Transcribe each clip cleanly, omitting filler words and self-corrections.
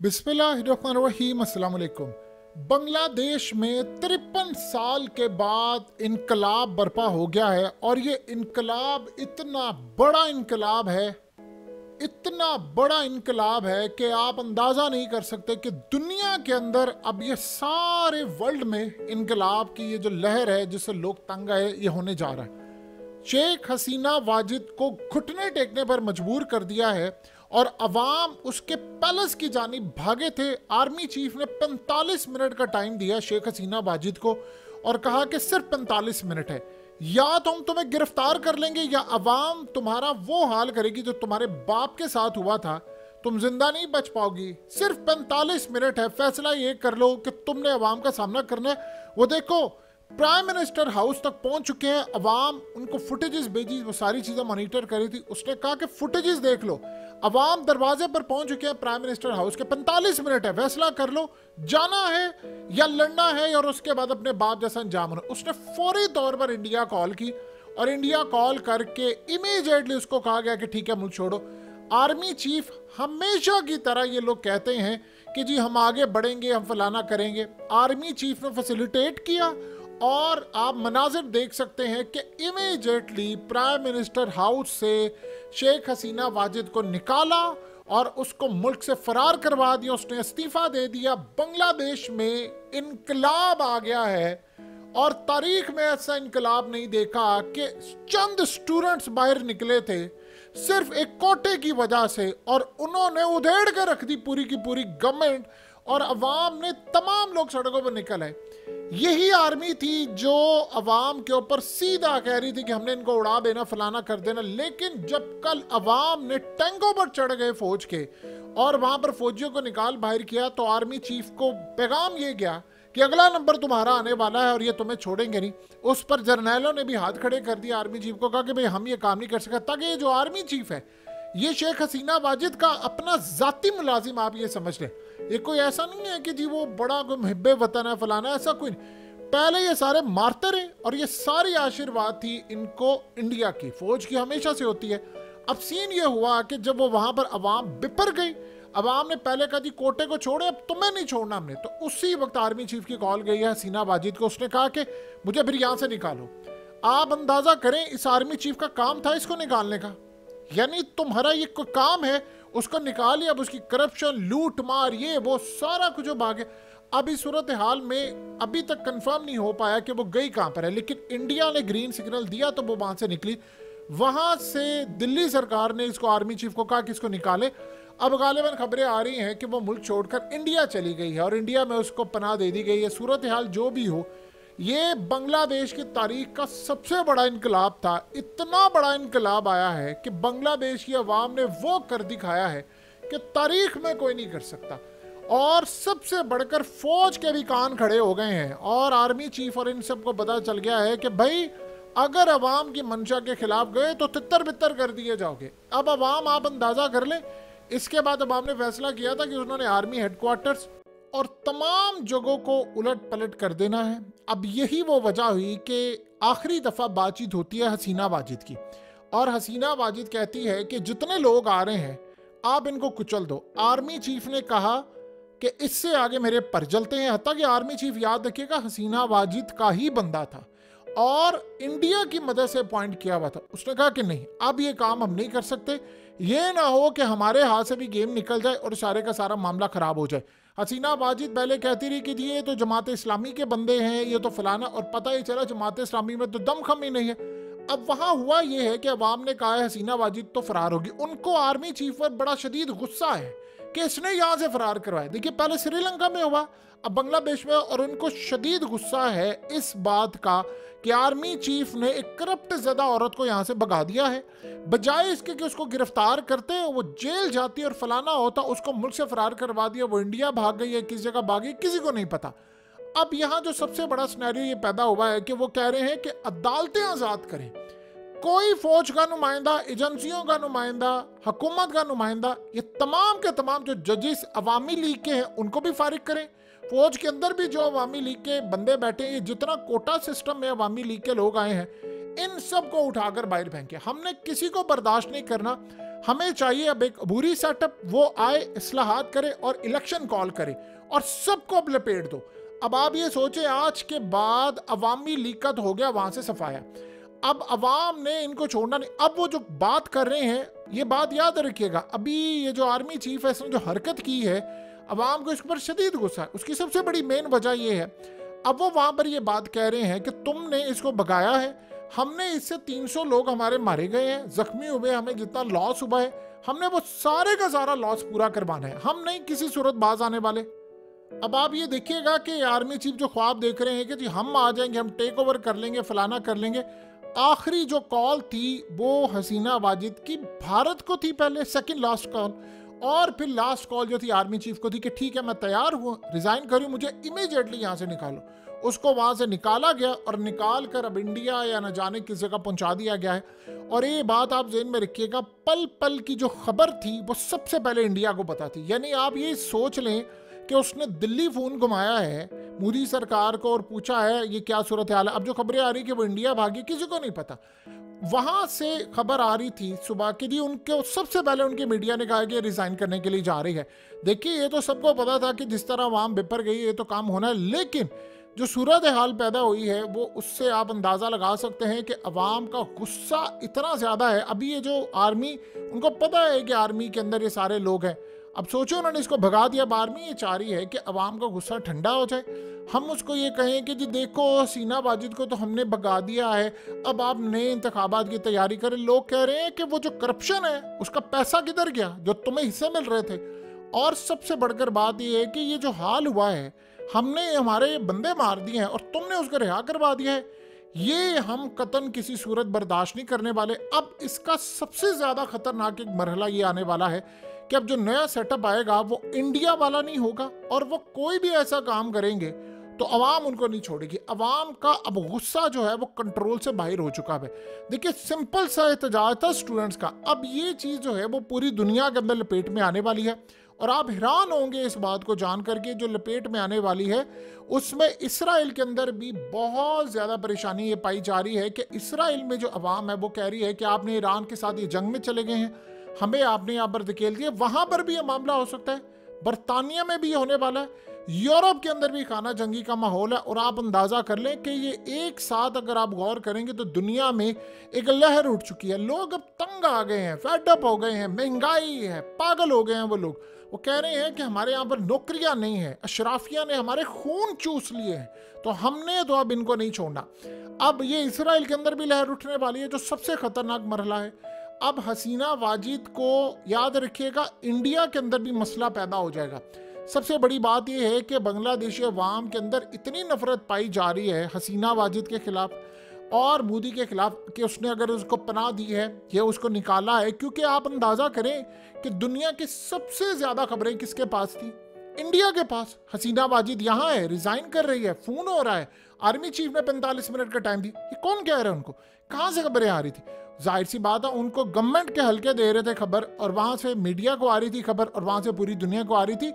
बिस्मिल्लाहिर्रहमानिर्रहीम, अस्सलाम वालेकुम। बांग्लादेश में 53 साल के बाद इनकलाब बर्पा हो गया है और ये इनकलाब इतना बड़ा इनकलाब है, इतना बड़ा इनकलाब है कि आप अंदाज़ा नहीं कर सकते कि दुनिया के अंदर अब ये सारे वर्ल्ड में इनकलाब की ये जो लहर है जिससे लोग तंग आए, ये होने जा रहा है। शेख हसीना वाजिद को घुटने टेकने पर मजबूर कर दिया है और अवाम उसके पैलेस की जानिब भागे थे। आर्मी चीफ ने 45 मिनट का टाइम दिया शेख हसीना वाजिद को और कहा कि सिर्फ 45 मिनट है, या तो हम तुम्हें गिरफ्तार कर लेंगे या अवाम तुम्हारा वो हाल करेगी जो तुम्हारे बाप के साथ हुआ था, तुम जिंदा नहीं बच पाओगी। सिर्फ 45 मिनट है, फैसला ये कर लो कि तुमने अवाम का सामना करना है। वो देखो, प्राइम मिनिस्टर हाउस तक पहुंच चुके हैं, अवाम उनको फुटेजेस भेजी, वो सारी चीजें मॉनिटर करी थी। उसने कहा कि फुटेजेस देख लो। अवाम दरवाजे पर पहुंच चुके हैं प्राइम मिनिस्टर हाउस के, 45 मिनट है, फैसला कर लो, जाना है या लड़ना है और उसके बाद अपने बाप जैसा अंजाम होना। उसने फौरी तौर पर इंडिया कॉल की और इंडिया कॉल करके इमीडिएटली उसको कहा गया कि ठीक है, मुल्क छोड़ो। आर्मी चीफ हमेशा की तरह ये लोग कहते हैं कि जी हम आगे बढ़ेंगे, हम फलाना करेंगे। आर्मी चीफ ने फैसिलिटेट किया और आप मनाजिर देख सकते हैं कि इमीडिएटली प्राइम मिनिस्टर हाउस से शेख हसीना वाजिद को निकाला और उसको मुल्क से फरार करवा दिया। उसने इस्तीफा दे दिया। बांग्लादेश में इनकलाब आ गया है और तारीख में ऐसा इनकलाब नहीं देखा कि चंद स्टूडेंट्स बाहर निकले थे सिर्फ एक कोटे की वजह से और उन्होंने उधेड़ के रख दी पूरी की पूरी गवर्नमेंट और अवाम ने, तमाम लोग सड़कों पर निकल आए। यही आर्मी थी जो अवाम के ऊपर सीधा कह रही थी कि हमने इनको उड़ा देना, फलाना कर देना। लेकिन जब कल अवाम ने टैंकों पर चढ़ गए फौज के और वहां पर फौजियों को निकाल बाहर किया, तो आर्मी चीफ को पैगाम ये गया कि अगला नंबर तुम्हारा आने वाला है और ये तुम्हें छोड़ेंगे नहीं। उस पर जर्नैलों ने भी हाथ खड़े कर दिया आर्मी चीफ को, कहा कि भाई हम ये काम नहीं कर सकते। ताकि ये जो आर्मी चीफ है, ये शेख हसीना वाजिद का अपना जाती मुलाजिम, आप ये समझ लें। ये कोई ऐसा नहीं है कि जी वो बड़ा कोई मुहिब्बे वतन है, फलाना, ऐसा कोई नहीं। पहले ये सारे मारते रहे और ये सारी आशीर्वाद थी इनको इंडिया की, फौज की हमेशा से होती है। अब सीन ये हुआ कि जब वो वहां पर अवाम बिपर गई, अवाम ने पहले कहा जी कोटे को छोड़े, अब तुम्हें नहीं छोड़ना हमने। तो उसी वक्त आर्मी चीफ की कॉल गई है हसीना वाजिद को। उसने कहा कि मुझे फिर यहां से निकालो। आप अंदाजा करें, इस आर्मी चीफ का काम था इसको निकालने का, यानी तुम्हारा ये कोई काम है, उसको निकालिए। अब उसकी करप्शन, लूट मार, ये वो सारा कुछ भागे। अब इस सूरत हाल में अभी तक कंफर्म नहीं हो पाया कि वो गई कहां पर है, लेकिन इंडिया ने ग्रीन सिग्नल दिया तो वो वहां से निकली। वहां से दिल्ली सरकार ने इसको, आर्मी चीफ को कहा कि इसको निकाले। अब गालिबन खबरें आ रही हैं कि वो मुल्क छोड़कर इंडिया चली गई है और इंडिया में उसको पनाह दे दी गई है। सूरत हाल जो भी हो, ये बांग्लादेश की तारीख का सबसे बड़ा इनकलाब था। इतना बड़ा इनकलाब आया है कि बांग्लादेश की अवाम ने वो कर दिखाया है कि तारीख में कोई नहीं कर सकता। और सबसे बढ़कर फौज के भी कान खड़े हो गए हैं और आर्मी चीफ और इन सबको पता चल गया है कि भाई अगर अवाम की मंशा के खिलाफ गए तो तितर बितर कर दिए जाओगे। अब अवाम, आप अंदाजा कर लें, इसके बाद अवाम ने फैसला किया था कि उन्होंने आर्मी हेडक्वार्टर्स और तमाम जगहों को उलट पलट कर देना है। अब यही वो वजह हुई कि आखिरी दफा बातचीत होती है हसीना वाजिद की और हसीना वाजिद कहती है कि जितने लोग आ रहे हैं आप इनको कुचल दो। आर्मी चीफ ने कहा कि इससे आगे मेरे पर जलते हैं। हत्ता कि आर्मी चीफ, याद रखिएगा, हसीना वाजिद का ही बंदा था और इंडिया की मदद से अपॉइंट किया हुआ था। उसने कहा कि नहीं, अब ये काम हम नहीं कर सकते, ये ना हो कि हमारे हाथ से भी गेम निकल जाए और सारे का सारा मामला खराब हो जाए। हसीना वाजिद पहले कहती रही कि ये तो जमात इस्लामी के बंदे हैं, ये तो फलाना, और पता ही चला जमात इस्लामी में तो दम खम ही नहीं है। अब वहां हुआ ये है कि अवाम ने कहा है हसीना वाजिद तो फरार होगी। उनको आर्मी चीफ पर बड़ा शदीद गुस्सा है कि इसने यहां से फरार करवाया। देखिए, पहले श्रीलंका में हुआ, अब बांग्लादेश में, और उनको शदीद गुस्सा है इस बात का कि आर्मी चीफ ने एक करप्ट ज़दा औरत को यहां से भगा दिया है। बजाय इसके कि उसको गिरफ्तार करते, वो जेल जाती और फलाना होता, उसको मुल्क से फरार करवा दिया। वो इंडिया भाग गई है, किस जगह भागी किसी को नहीं पता। अब यहाँ जो सबसे बड़ा सिनेरियो ये पैदा हुआ है कि वो कह रहे हैं कि अदालतें आज़ाद करें, कोई फौज का नुमाइंदा, एजेंसियों का नुमाइंदा, हुकूमत का नुमाइंदा, ये तमाम के तमाम जो जजेस अवामी लीग के हैं उनको भी फारिग करें। फौज के अंदर भी जो अवामी लीग के बंदे बैठे हैं, ये जितना कोटा सिस्टम में अवामी लीग के लोग आए हैं, इन सब को उठाकर बाहर फेंके। हमने किसी को बर्दाश्त नहीं करना। हमें चाहिए अब एक अबूरी सेटअप, वो आए, इस्लाहात करे और इलेक्शन कॉल करे और सबको अब लपेट दो। अब आप ये सोचे, आज के बाद अवामी लीग का तो हो गया वहां से सफाया, अब अवाम ने इनको छोड़ना नहीं। अब वो जो बात कर रहे हैं, ये बात याद रखिएगा, अभी ये जो आर्मी चीफ है इसने जो हरकत की है, अवाम को इसके ऊपर शदीद गुस्सा है। उसकी सबसे बड़ी मेन वजह ये है, अब वो वहां पर ये बात कह रहे हैं कि तुमने इसको भगाया है, हमने इससे 300 लोग हमारे मारे गए हैं, जख्मी हुए, हमें जितना लॉस हुआ है, हमने वो सारे का सारा लॉस पूरा करवाना है, हम नहीं किसी सूरत बाज आने वाले। अब आप ये देखिएगा कि आर्मी चीफ जो ख्वाब देख रहे हैं कि जी हम आ जाएंगे, हम टेक ओवर कर लेंगे, फलाना कर लेंगे, आखिरी जो कॉल थी वो हसीना वाजिद की भारत को थी पहले, सेकंड लास्ट कॉल, और फिर लास्ट कॉल जो थी आर्मी चीफ को थी कि ठीक है मैं तैयार हूँ, रिजाइन करूँ, मुझे इमीडिएटली यहाँ से निकालो। उसको वहाँ से निकाला गया और निकाल कर अब इंडिया या न जाने किस जगह पहुँचा दिया गया है। और ये बात आप ज़हन में रखिएगा, पल पल की जो खबर थी वो सबसे पहले इंडिया को पता थी। यानी आप ये सोच लें कि उसने दिल्ली फ़ोन घुमाया है मोदी सरकार को और पूछा है ये क्या सूरत हाल है। अब जो खबरें आ रही कि वो इंडिया भागी, किसी को नहीं पता। वहां से खबर आ रही थी सुबह की जी उनके सबसे पहले उनके मीडिया ने कहा कि रिजाइन करने के लिए जा रही है। देखिए ये तो सबको पता था कि जिस तरह वहां बिपर गई ये तो काम होना है, लेकिन जो सूरत हाल पैदा हुई है वो उससे आप अंदाज़ा लगा सकते हैं कि अवाम का गुस्सा इतना ज़्यादा है। अभी ये जो आर्मी, उनको पता है कि आर्मी के अंदर ये सारे लोग हैं, अब सोचो उन्होंने इसको भगा दिया। आर्मी ये चाह रही है कि अवाम का गुस्सा ठंडा हो जाए, हम उसको ये कहें कि जी देखो हसीना वाजिद को तो हमने भगा दिया है, अब आप नए इंतखाबात की तैयारी करें। लोग कह रहे हैं कि वो जो करप्शन है उसका पैसा किधर गया जो तुम्हें हिस्से मिल रहे थे। और सबसे बढ़कर बात यह है कि ये जो हाल हुआ है, हमने हमारे बंदे मार दिए हैं और तुमने उसको रिहा करवा दिया है, ये हम कतन किसी सूरत बर्दाश्त नहीं करने वाले। अब इसका सबसे ज़्यादा खतरनाक एक मरहला ये आने वाला है कि अब जो नया सेटअप आएगा वो इंडिया वाला नहीं होगा, और वो कोई भी ऐसा काम करेंगे तो अवाम उनको नहीं छोड़ेगी। अवाम का अब गुस्सा जो है वो कंट्रोल से बाहर हो चुका है। देखिए सिंपल सा एहतजाज था स्टूडेंट्स का, अब ये चीज़ जो है वो पूरी दुनिया के अंदर लपेट में आने वाली है। और आप हैरान होंगे इस बात को जान करके, जो लपेट में आने वाली है उसमें इसराइल के अंदर भी बहुत ज़्यादा परेशानी ये पाई जा रही है कि इसराइल में जो अवाम है वो कह रही है कि आपने ईरान के साथ ये जंग में चले गए हैं, हमें आपने यहाँ पर धकेल दिया। वहाँ पर भी ये मामला हो सकता है, बरतानिया में भी होने वाला है, यूरोप के अंदर भी खाना जंगी का माहौल है। और आप अंदाज़ा कर लें कि ये एक साथ अगर आप गौर करेंगे तो दुनिया में एक लहर उठ चुकी है। लोग अब तंग आ गए हैं, फेडअप हो गए हैं, महंगाई है, पागल हो गए हैं वो लोग। वो कह रहे हैं कि हमारे यहाँ पर नौकरियाँ नहीं है, अशराफिया ने हमारे खून चूस लिए हैं, तो हमने तो अब इनको नहीं छोड़ना। अब ये इसराइल के अंदर भी लहर उठने वाली है जो सबसे खतरनाक मरहला है। अब हसीना वाजिद को याद रखिएगा, इंडिया के अंदर भी मसला पैदा हो जाएगा। सबसे बड़ी बात यह है कि बांग्लादेशी अवाम के अंदर इतनी नफरत पाई जा रही है हसीना वाजिद के खिलाफ और मोदी के खिलाफ कि उसने अगर उसको पनाह दी है या उसको निकाला है, क्योंकि आप अंदाज़ा करें कि दुनिया की सबसे ज़्यादा खबरें किसके पास थी, इंडिया के पास। हसीना वाजिद यहाँ है, रिजाइन कर रही है, फ़ोन हो रहा है, आर्मी चीफ ने 45 मिनट का टाइम दी। ये कौन कह रहा है उनको, कहाँ से खबरें आ रही थी? जाहिर सी बात है उनको गवर्नमेंट के हल्के दे रहे थे खबर, और वहाँ से मीडिया को आ रही थी खबर, और वहाँ से पूरी दुनिया को आ रही थी।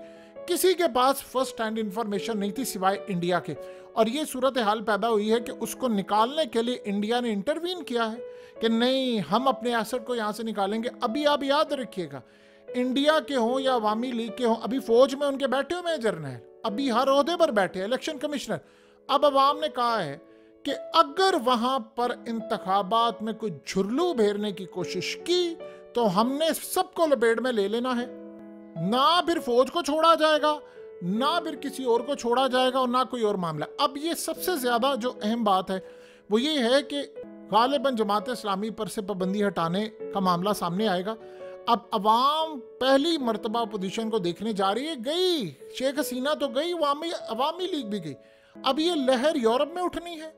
किसी के पास फर्स्ट हैंड इंफॉर्मेशन नहीं थी सिवाय इंडिया के। और ये सूरत हाल पैदा हुई है कि उसको निकालने के लिए इंडिया ने इंटरवीन किया है कि नहीं हम अपने एसेट को यहाँ से निकालेंगे। अभी आप याद रखिएगा, इंडिया के हों या अवामी लीग के हों, अभी फौज में उनके बैठे हुए हैं जर्नल, अभी हर ओहदे पर बैठे हैं, इलेक्शन कमिश्नर। अब अवाम ने कहा है कि अगर वहां पर इंतखाबात में कोई झुर्लू भेरने की कोशिश की तो हमने सबको लपेट में ले लेना है, ना फिर फौज को छोड़ा जाएगा, ना फिर किसी और को छोड़ा जाएगा, और ना कोई और मामला। अब ये सबसे ज्यादा जो अहम बात है वो ये है कि गालिबन जमात इस्लामी पर से पाबंदी हटाने का मामला सामने आएगा। अब अवाम पहली मर्तबा अपोजिशन को देखने जा रही है, गई शेख हसीना तो गई, अवामी लीग भी गई। अब ये लहर यूरोप में उठनी है,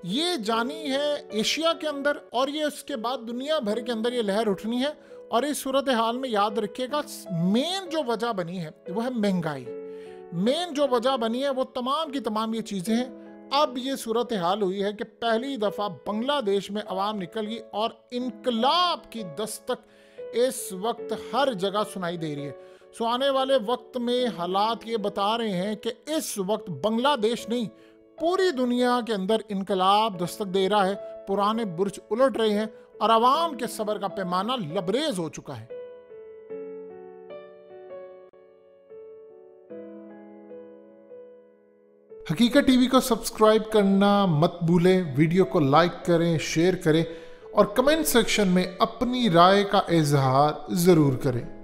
ये जानी है एशिया के अंदर, और ये उसके बाद दुनिया भर के अंदर ये लहर उठनी है। और इस सूरत हाल में याद रखिएगा, मेन जो वजह बनी है वो है महंगाई। मेन जो वजह बनी है वो तमाम की तमाम ये चीज़ें हैं। अब ये सूरत हाल हुई है कि पहली दफ़ा बांग्लादेश में अवाम निकल गई और इनकलाब की दस्तक इस वक्त हर जगह सुनाई दे रही है। सो आने वाले वक्त में हालात ये बता रहे हैं कि इस वक्त बांग्लादेश नहीं, पूरी दुनिया के अंदर इनकलाब दस्तक दे रहा है, पुराने बुर्ज उलट रहे हैं और आवाम के सब्र का पैमाना लबरेज हो चुका है। हकीकत टीवी को सब्सक्राइब करना मत भूलें, वीडियो को लाइक करें, शेयर करें और कमेंट सेक्शन में अपनी राय का इजहार जरूर करें।